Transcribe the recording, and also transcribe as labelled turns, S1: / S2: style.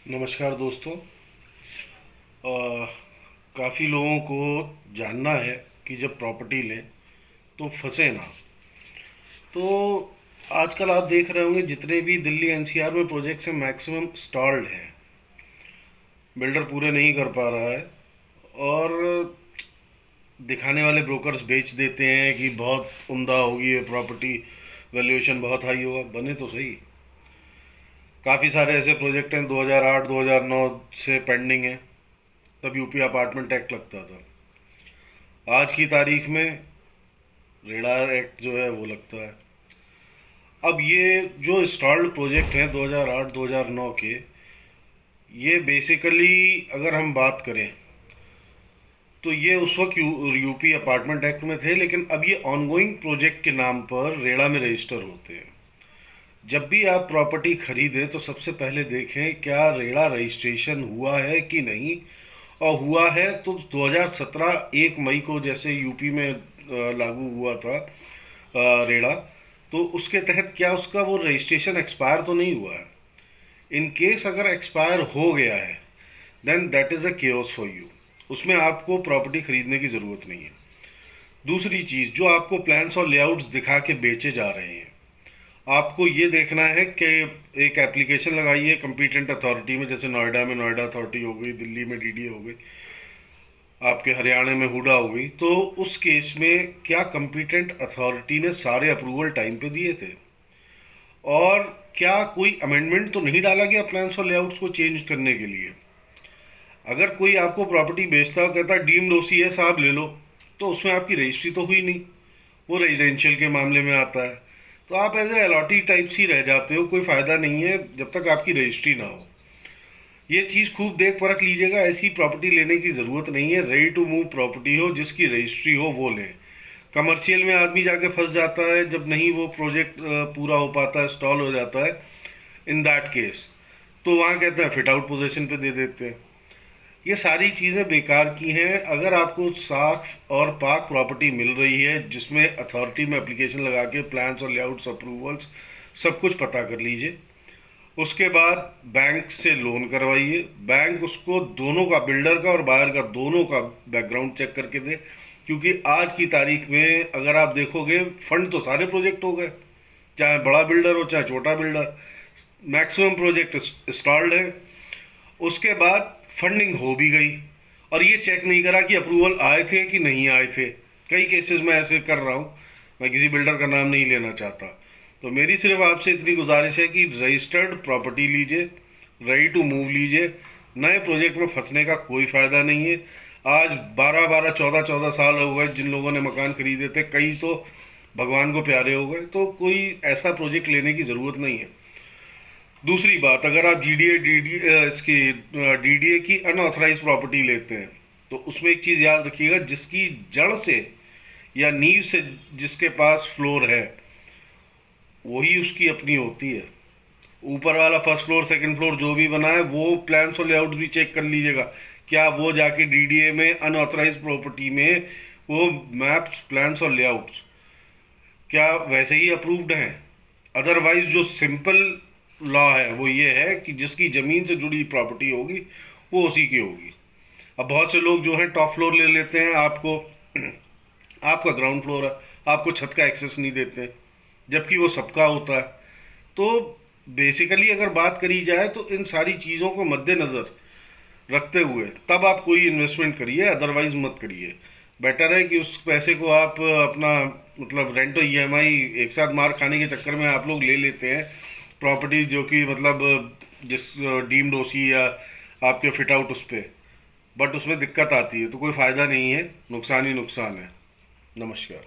S1: नमस्कार दोस्तों। काफ़ी लोगों को जानना है कि जब प्रॉपर्टी लें तो फंसे ना। तो आजकल आप देख रहे होंगे जितने भी दिल्ली एनसीआर में प्रोजेक्ट्स हैं मैक्सिमम स्टॉल्ड हैं, बिल्डर पूरे नहीं कर पा रहा है और दिखाने वाले ब्रोकर्स बेच देते हैं कि बहुत उम्दा होगी ये प्रॉपर्टी, वैल्यूएशन बहुत हाई होगा। बने तो सही। काफ़ी सारे ऐसे प्रोजेक्ट हैं 2008 2009 से पेंडिंग हैं, तब यूपी अपार्टमेंट एक्ट लगता था। आज की तारीख में रेडा एक्ट जो है वो लगता है। अब ये जो स्टॉल्ड प्रोजेक्ट हैं 2008 2009 के, ये बेसिकली अगर हम बात करें तो ये उस वक्त यूपी अपार्टमेंट एक्ट में थे, लेकिन अब ये ऑनगोइंग प्रोजेक्ट के नाम पर रेडा में रजिस्टर होते हैं। जब भी आप प्रॉपर्टी खरीदें तो सबसे पहले देखें क्या रेडा रजिस्ट्रेशन हुआ है कि नहीं, और हुआ है तो 2017 1 मई को जैसे यूपी में लागू हुआ था रेडा, तो उसके तहत क्या उसका वो रजिस्ट्रेशन एक्सपायर तो नहीं हुआ है। इन केस अगर एक्सपायर हो गया है then that is a chaos for you, उसमें आपको प्रॉपर्टी खरीदने की ज़रूरत नहीं है। दूसरी चीज़, जो आपको प्लान्स और लेआउट्स दिखा के बेचे जा रहे हैं, आपको ये देखना है कि एक एप्लीकेशन लगाइए कम्पिटेंट अथॉरिटी में, जैसे नोएडा में नोएडा अथॉरिटी हो गई, दिल्ली में डीडीए हो गई, आपके हरियाणा में हुडा हो गई। तो उस केस में क्या कम्पिटेंट अथॉरिटी ने सारे अप्रूवल टाइम पे दिए थे, और क्या कोई अमेंडमेंट तो नहीं डाला गया प्लान्स और लेआउट्स को चेंज करने के लिए। अगर कोई आपको प्रॉपर्टी बेचता हो, कहता डीम्ड ओसी है साहब ले लो, तो उसमें आपकी रजिस्ट्री तो हुई नहीं, वो रेजिडेंशियल के मामले में आता है। तो आप एज ए अलॉटी टाइप सी रह जाते हो, कोई फ़ायदा नहीं है जब तक आपकी रजिस्ट्री ना हो। ये चीज़ खूब देख परख लीजिएगा। ऐसी प्रॉपर्टी लेने की ज़रूरत नहीं है। रेडी टू मूव प्रॉपर्टी हो, जिसकी रजिस्ट्री हो वो लें। कमर्शियल में आदमी जाके फंस जाता है जब नहीं वो प्रोजेक्ट पूरा हो पाता है, स्टॉल हो जाता है। इन दैट केस तो वहाँ कहते हैं फिट आउट पोजीशन पे दे देते हैं। ये सारी चीज़ें बेकार की हैं। अगर आपको साफ और पाक प्रॉपर्टी मिल रही है जिसमें अथॉरिटी में एप्लीकेशन लगा के प्लान्स और लेआउट्स अप्रूवल्स सब कुछ पता कर लीजिए, उसके बाद बैंक से लोन करवाइए। बैंक उसको दोनों का, बिल्डर का और बायर का, दोनों का बैकग्राउंड चेक करके दे। क्योंकि आज की तारीख में अगर आप देखोगे फंड तो सारे प्रोजेक्ट हो गए, चाहे बड़ा बिल्डर हो चाहे छोटा बिल्डर, मैक्सिमम प्रोजेक्ट स्टॉल्ड है। उसके बाद फंडिंग हो भी गई और ये चेक नहीं करा कि अप्रूवल आए थे कि नहीं आए थे। कई केसेस में ऐसे कर रहा हूँ, मैं किसी बिल्डर का नाम नहीं लेना चाहता। तो मेरी सिर्फ आपसे इतनी गुजारिश है कि रजिस्टर्ड प्रॉपर्टी लीजिए, रेडी टू मूव लीजिए। नए प्रोजेक्ट में फंसने का कोई फ़ायदा नहीं है। आज 12-12 14-14 साल हो गए जिन लोगों ने मकान खरीदे थे, कई तो भगवान को प्यारे हो गए। तो कोई ऐसा प्रोजेक्ट लेने की ज़रूरत नहीं है। दूसरी बात, अगर आप डीडीए की अनऑथराइज प्रॉपर्टी लेते हैं तो उसमें एक चीज़ याद रखिएगा, जिसकी जड़ से या नींव से जिसके पास फ्लोर है वही उसकी अपनी होती है। ऊपर वाला फर्स्ट फ्लोर सेकंड फ्लोर जो भी बना है वो प्लान्स और लेआउट भी चेक कर लीजिएगा, क्या वो जाके डीडीए में अनऑथराइज प्रॉपर्टी में वो मैप्स प्लान्स और लेआउट्स क्या वैसे ही अप्रूव्ड हैं। अदरवाइज जो सिंपल लॉ है वो ये है कि जिसकी ज़मीन से जुड़ी प्रॉपर्टी होगी वो उसी की होगी। अब बहुत से लोग जो हैं टॉप फ्लोर ले लेते हैं, आपको आपका ग्राउंड फ्लोर है, आपको छत का एक्सेस नहीं देते, जबकि वो सबका होता है। तो बेसिकली अगर बात करी जाए तो इन सारी चीज़ों को मद्देनज़र रखते हुए तब आप कोई इन्वेस्टमेंट करिए, अदरवाइज मत करिए। बेटर है कि उस पैसे को आप अपना मतलब रेंट और ईएमआई एक साथ मार खाने के चक्कर में आप लोग ले लेते हैं प्रॉपर्टी, जो कि मतलब जिस डीम्ड ओसी या आपके फिट आउट उस पर, बट उसमें दिक्कत आती है तो कोई फ़ायदा नहीं है, नुकसान ही नुकसान है। नमस्कार।